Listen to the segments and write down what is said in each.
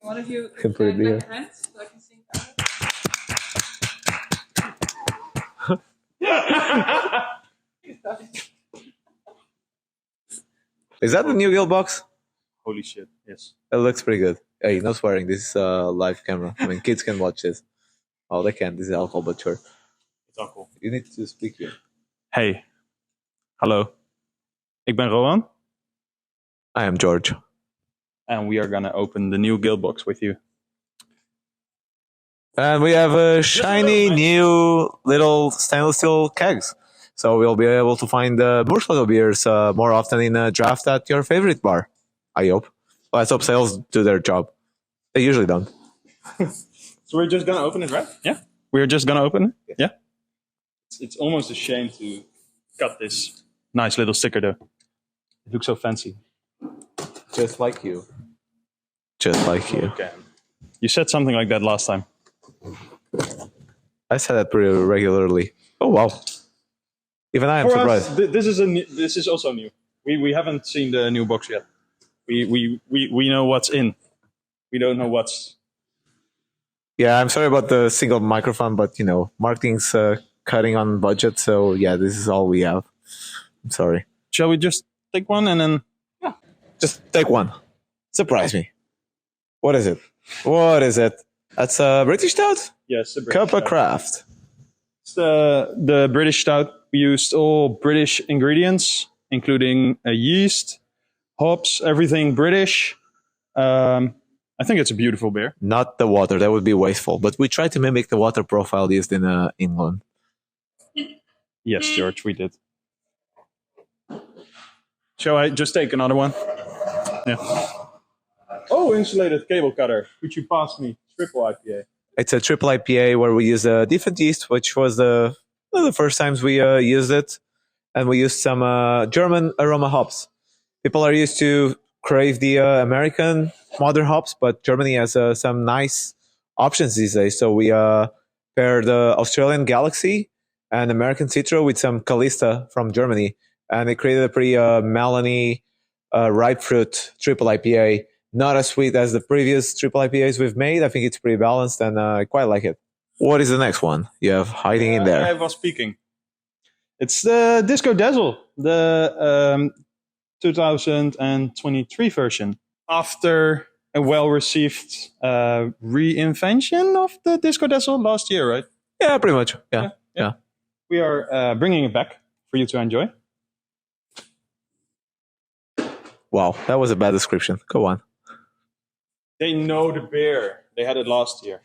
One of you Can put it clap here. your hands so I can sing out. Is that the new guild box? Holy shit, yes. It looks pretty good. Hey, no swearing. This is a live camera. I mean, kids can watch this. Oh, they can. This is alcohol, but sure. It's alcohol. You need to speak here. Hey, hallo. Ik ben Rowan. I am George. And we are gonna open the new guild box with you. And we have a shiny new little stainless steel kegs. So we'll be able to find the Moersleutel beers more often in a draft at your favorite bar. I hope. Well, let's hope sales do their job. They usually don't. So we're just gonna open it, right? Yeah. We're just gonna open it? Yeah. It's almost a shame to cut this nice little sticker though. It looks so fancy. Just like you. Just like you. Okay. You said something like that last time. I say that pretty regularly. Oh, wow. Even I am For surprised. us, this is also new. We haven't seen the new box yet. We know what's in. We don't know what's... Yeah, I'm sorry about the single microphone, but, you know, marketing's cutting on budget. So, yeah, this is all we have. I'm sorry. Shall we just take one and then... Yeah. Just take one. Surprise me. What is it? What is it? That's a British stout? Yes, a British Cup of stout. Craft. It's the British stout. We used all British ingredients, including yeast, hops, everything British. I think it's a beautiful beer. Not the water. That would be wasteful. But we tried to mimic the water profile used in England. Yes, George, we did. Shall I just take another one? Yeah. Oh, insulated cable cutter. Could you pass me triple IPA? It's a triple IPA where we use a different yeast, which was one of the first times we used it. And we used some German aroma hops. People are used to crave the American modern hops, but Germany has some nice options these days. So we paired the Australian Galaxy and American Citro with some Calista from Germany. And it created a pretty melony, ripe fruit triple IPA. Not as sweet as the previous triple IPAs we've made. I think it's pretty balanced and I quite like it. What is the next one you have hiding in there? I was speaking. It's the Disco Dazzle, the 2023 version. After a well-received reinvention of the Disco Dazzle last year, right? Yeah, pretty much. Yeah. We are bringing it back for you to enjoy. Wow, that was a bad description. Go on. They know the beer. They had it last year.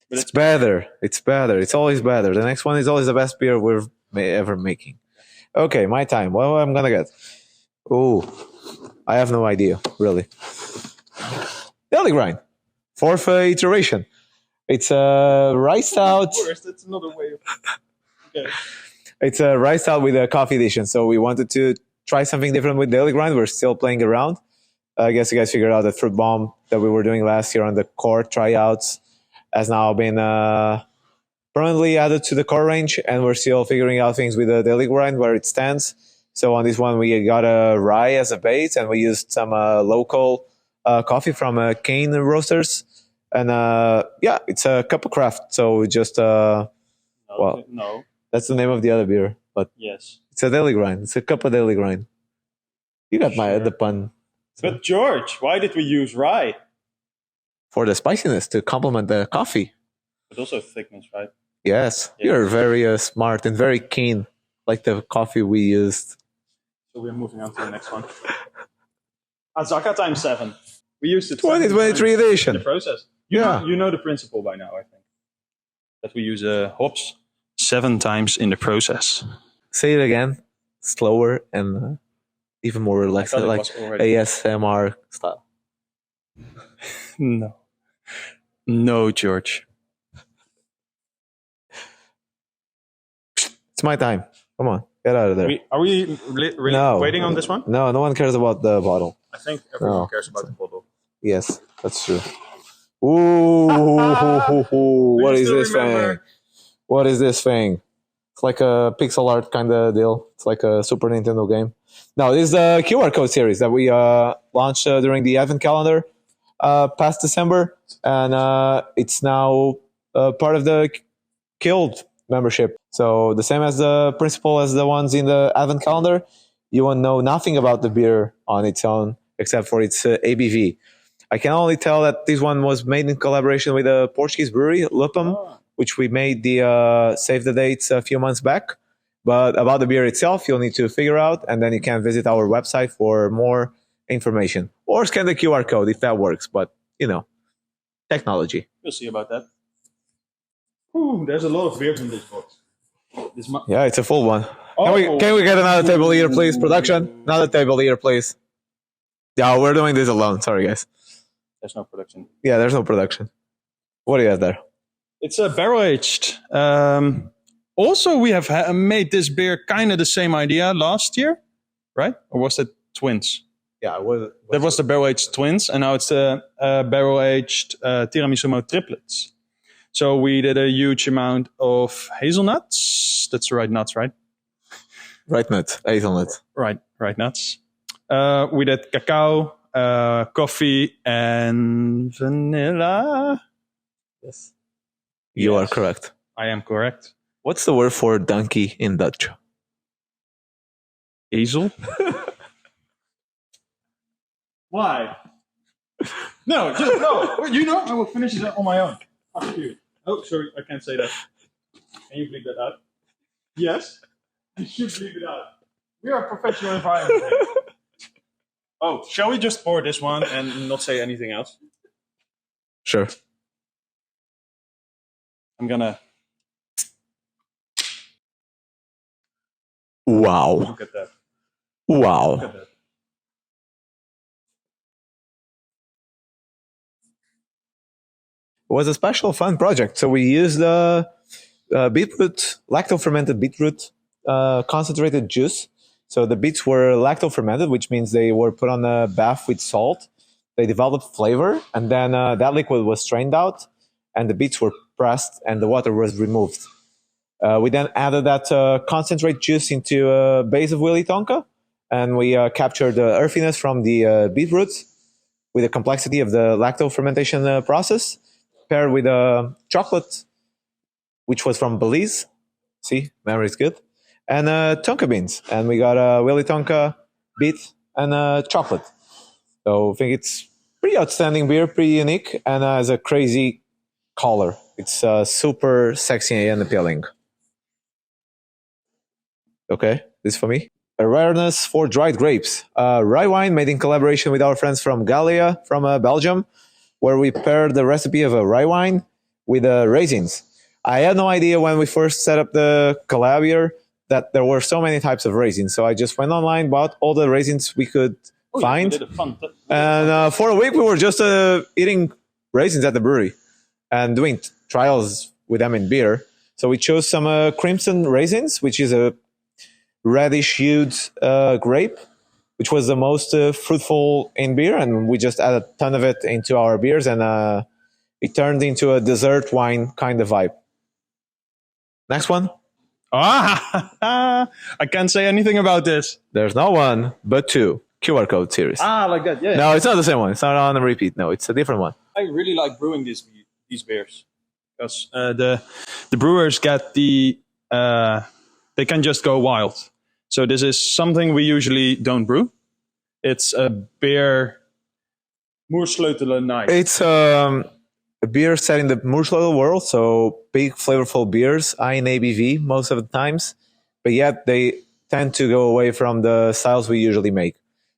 But It's better. It's better. It's always better. The next one is always the best beer we're ever making. Okay, my time. What am I going to get? Oh, I have no idea, really. Daily Grind. Fourth iteration. It's a rice stout. That's another way of... Okay. It's a rice stout with a coffee edition. So we wanted to try something different with Daily Grind. We're still playing around. I guess you guys figured out that Fruit Bomb that we were doing last year on the core tryouts has now been permanently added to the core range, and we're still figuring out things with the Daily Grind where it stands. So on this one, we got a rye as a base, and we used some local coffee from Cane Roasters. And yeah, it's a Cup of Craft. So we just, No. that's the name of the other beer, but Yes. it's a Daily Grind. It's a Cup of Daily Grind. You got the pun. But George, why did we use rye? For the spiciness to complement the coffee. But also thickness, right? Yes, Yeah. you're very smart and very keen, like the coffee we used. So we're moving on to the next one. Azaka times 7. We used it 2023 in the edition. process. Yeah. You know the principle by now, I think. That we use hops 7 times in the process. Say it again, slower and even more relaxed, I thought it like was already- ASMR style. No. No, George. It's my time. Come on, get out of there. Are we really No. waiting on this one? No one cares about the bottle. I think everyone No. cares about the bottle. Yes, that's true. Ooh, what is still this thing? remember? What is this thing? It's like a pixel art kind of deal. It's like a Super Nintendo game. No, this is the QR code series that we launched during the Advent calendar. past December, and it's now part of the Guild membership. So the same as the principle as the ones in the Advent calendar, you won't know nothing about the beer on its own except for its ABV. I can only tell that this one was made in collaboration with a Portuguese brewery, Lupum, which we made the save the dates a few months back. But about the beer itself, you'll need to figure out, and then you can visit our website for more information. Or scan the QR code if that works. But, technology. We'll see about that. Ooh, there's a lot of beers in this box. Yeah, it's a full one. Can we get another table here, please? Production? Another table here, please. Yeah, we're doing this alone. Sorry, guys. There's no production. Yeah, there's no production. What do you have there? It's a barrel aged. Also, we have made this beer kind of the same idea last year, right? Or was it Twins? Yeah, that was the barrel aged Twins, and now it's the barrel aged Tiramisu triplets. So we did a huge amount of hazelnuts. That's the right nuts, right? Right nut, hazelnut. Right nuts. We did cacao, coffee, and vanilla. Yes. You are correct. I am correct. What's the word for donkey in Dutch? Hazel? Why? No, just no. You know, I will finish it on my own. Fuck you. Oh, sorry, I can't say that. Can you bleep that out? Yes? You should bleep it out. We are a professional environment here. Oh, shall we just pour this one and not say anything else? Sure. I'm gonna... Wow. Look at that. Wow. Look at that. It was a special fun project. So we used beetroot, lacto-fermented beetroot concentrated juice. So the beets were lacto-fermented, which means they were put on a bath with salt. They developed flavor, and then that liquid was strained out, and the beets were pressed, and the water was removed. We then added that concentrate juice into a base of Willy Tonka, and we captured the earthiness from the beetroots with the complexity of the lacto-fermentation process, paired with chocolate, which was from Belize. See, memory is good. And Tonka beans. And we got Willy Tonka, beet, and chocolate. So I think it's pretty outstanding beer, pretty unique, and has a crazy color. It's super sexy and appealing. Okay, this is for me. Awareness for dried grapes. Rye wine made in collaboration with our friends from Gallia, from Belgium, where we paired the recipe of a rye wine with raisins. I had no idea when we first set up the collab here that there were so many types of raisins. So I just went online, bought all the raisins we could find. And for a week, we were just eating raisins at the brewery and doing trials with them in beer. So we chose some crimson raisins, which is a reddish-hued grape, which was the most fruitful in beer, and we just added a ton of it into our beers, and it turned into a dessert wine kind of vibe. Next one. I can't say anything about this. There's not one, but two. QR code series. Like that, yeah. No, it's not the same one. It's not on a repeat. No, it's a different one. I really like brewing these beers because the brewers get they can just go wild. So this is something we usually don't brew. It's a beer Moersleutel night. It's a beer set in the Moersleutel world, so big flavorful beers, high in ABV most of the times, but yet they tend to go away from the styles we usually make.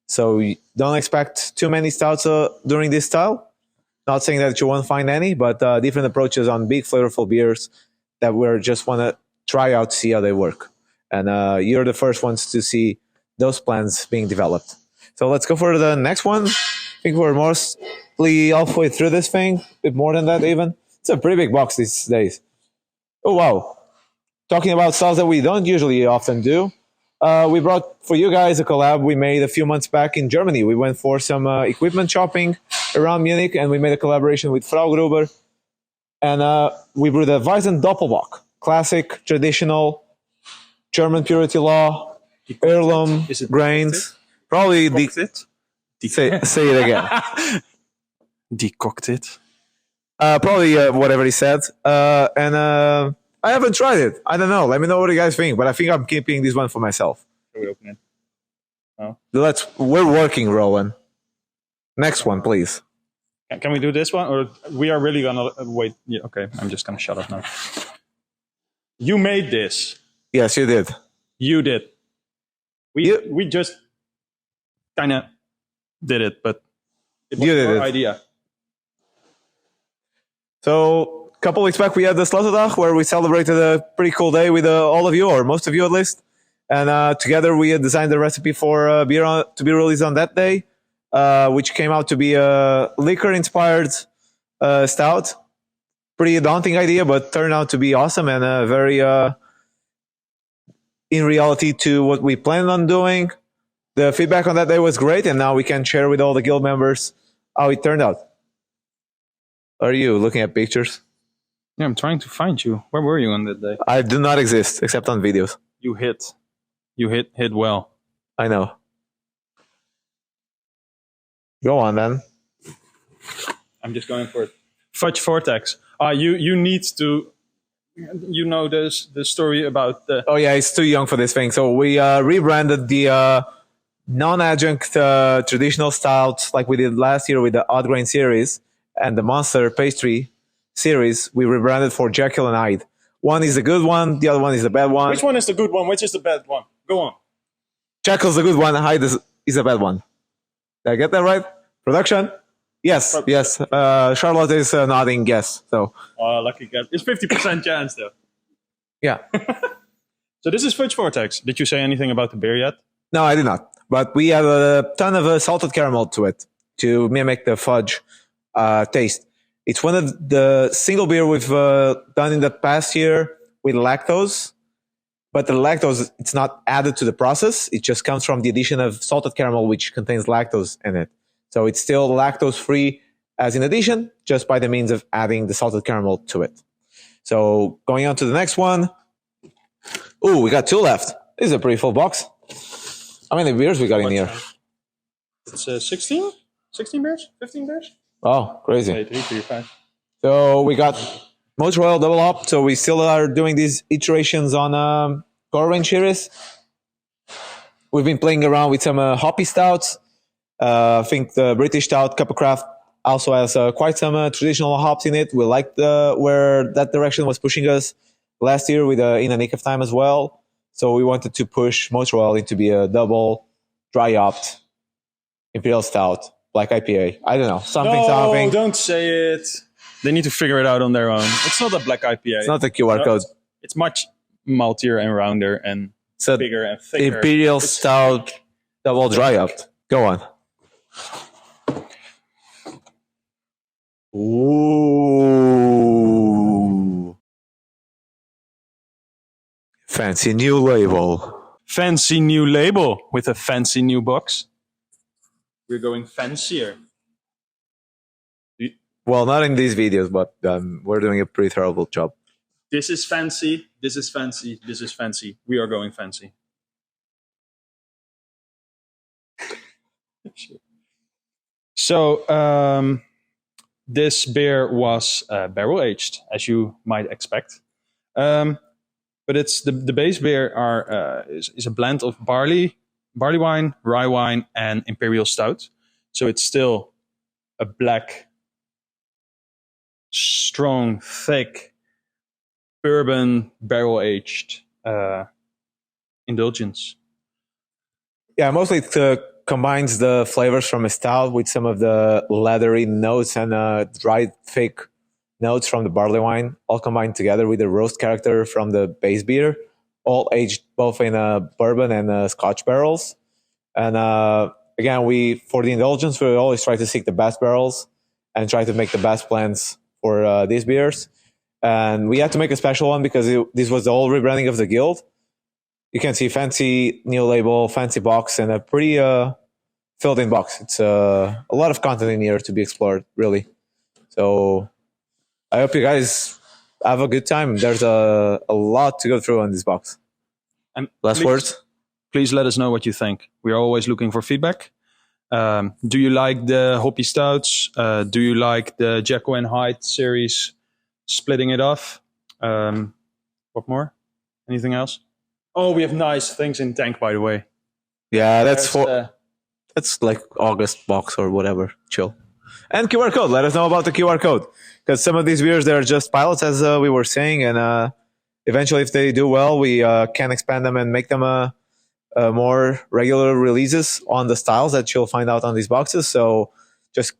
So don't expect too many stouts during this style. Not saying that you won't find any, but different approaches on big flavorful beers that we just want to try out, see how they work. And you're the first ones to see those plans being developed. So let's go for the next one. I think we're mostly halfway through this thing, a bit more than that even. It's a pretty big box these days. Oh, wow. Talking about styles that we don't usually often do, we brought for you guys a collab we made a few months back in Germany. We went for some equipment shopping around Munich, and we made a collaboration with Frau Gruber. And we brewed a Weizen Doppelbock, classic, traditional, German purity law, heirloom, grains. Probably say it again. Decoct it. Probably whatever he said. And I haven't tried it. I don't know. Let me know what you guys think. But I think I'm keeping this one for myself. Shall we open it? No. We're working, Rowan. Next one, please. Can we do this one, or we are really gonna wait? Yeah, okay, I'm just gonna shut up now. You made this. Yes, you did. You did. We just kind of did it, but it was your idea. So a couple weeks back, we had the Slotterdag, where we celebrated a pretty cool day with all of you, or most of you at least. And together we designed the recipe for beer to be released on that day, which came out to be a liquor-inspired stout. Pretty daunting idea, but turned out to be awesome and very in reality to what we planned on doing. The feedback on that day was great, and now we can share with all the guild members how it turned out. Are you looking at pictures? Yeah, I'm trying to find you. Where were you on that day? I do not exist, except on videos. You hit well. I know. Go on, then. I'm just going for it. Fudge Vortex. You need to... You know the story about the... Oh, yeah, it's too young for this thing. So we rebranded the non-adjunct traditional stout like we did last year with the Odd Grain series and the Monster Pastry series. We rebranded for Jekyll and Hyde. One is the good one, the other one is the bad one. Which one is the good one? Which is the bad one? Go on. Jekyll's the good one, Hyde is the bad one. Did I get that right? Production? Yes, yes. Charlotte is nodding yes. So. Lucky guess. It's 50% chance though. Yeah. So this is Fudge Vortex. Did you say anything about the beer yet? No, I did not. But we have a ton of salted caramel to it to mimic the fudge taste. It's one of the single beer we've done in the past year with lactose. But the lactose, it's not added to the process. It just comes from the addition of salted caramel, which contains lactose in it. So it's still lactose-free as an addition, just by the means of adding the salted caramel to it. So going on to the next one. Ooh, we got two left. This is a pretty full box. How many beers we got in here? It's 16? 16 beers? 15 beers? Oh, crazy. 3, 3, 5. So we got Moersleutel double hop. So we still are doing these iterations on Corwin series. We've been playing around with some hoppy stouts. I think the British stout Cup of Craft also has quite some traditional hops in it. We liked where that direction was pushing us last year with In a Nick of Time as well. So we wanted to push Moersleutel into be a double dry hopped Imperial Stout, Black IPA. I don't know. Something. Don't say it. They need to figure it out on their own. It's not a Black IPA. It's not a QR code. It's much maltier and rounder and bigger and thicker. Imperial Stout double dry hopped. Go on. Ooh. Fancy new label. Fancy new label with a fancy new box. We're going fancier. Well, not in these videos, but we're doing a pretty terrible job. This is fancy. This is fancy. This is fancy. We are going fancy. So, this beer was barrel aged, as you might expect. But it's the base beer is a blend of barley wine, rye wine, and imperial stout. So it's still a black, strong, thick bourbon barrel aged indulgence. Yeah, mostly it combines the flavors from a stout with some of the leathery notes and dry, thick notes from the barley wine, all combined together with the roast character from the base beer, all aged both in bourbon and Scotch barrels. And again, for the indulgence, we always try to seek the best barrels and try to make the best blends for these beers. And we had to make a special one because this was the whole rebranding of the guild. You can see fancy new label, fancy box, and a pretty filled in box. It's a lot of content in here to be explored, really. So I hope you guys have a good time. There's a lot to go through on this box. And last words? Please let us know what you think. We are always looking for feedback. Do you like the hoppy stouts? Do you like the Jekyll and Hyde series, splitting it off? What more? Anything else? Oh, we have nice things in tank, by the way. Yeah, that's There's, that's like August box or whatever. Chill. And QR code. Let us know about the QR code, because some of these beers, they're just pilots, as we were saying, and eventually, if they do well, we can expand them and make them more regular releases on the styles that you'll find out on these boxes. So just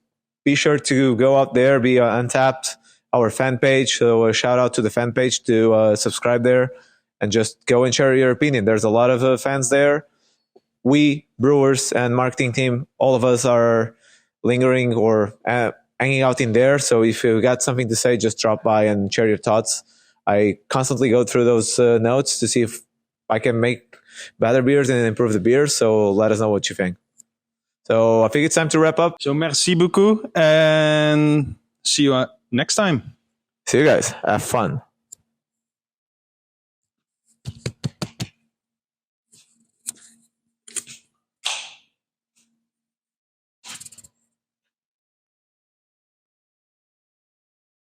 be sure to go out there, be Untapped, our fan page. So a shout out to the fan page to subscribe there and just go and share your opinion. There's a lot of fans there. We, brewers and marketing team, all of us are lingering or hanging out in there. So if you got something to say, just drop by and share your thoughts. I constantly go through those notes to see if I can make better beers and improve the beers. So let us know what you think. So I think it's time to wrap up. so merci beaucoup, and see you next time. See you guys. Have fun.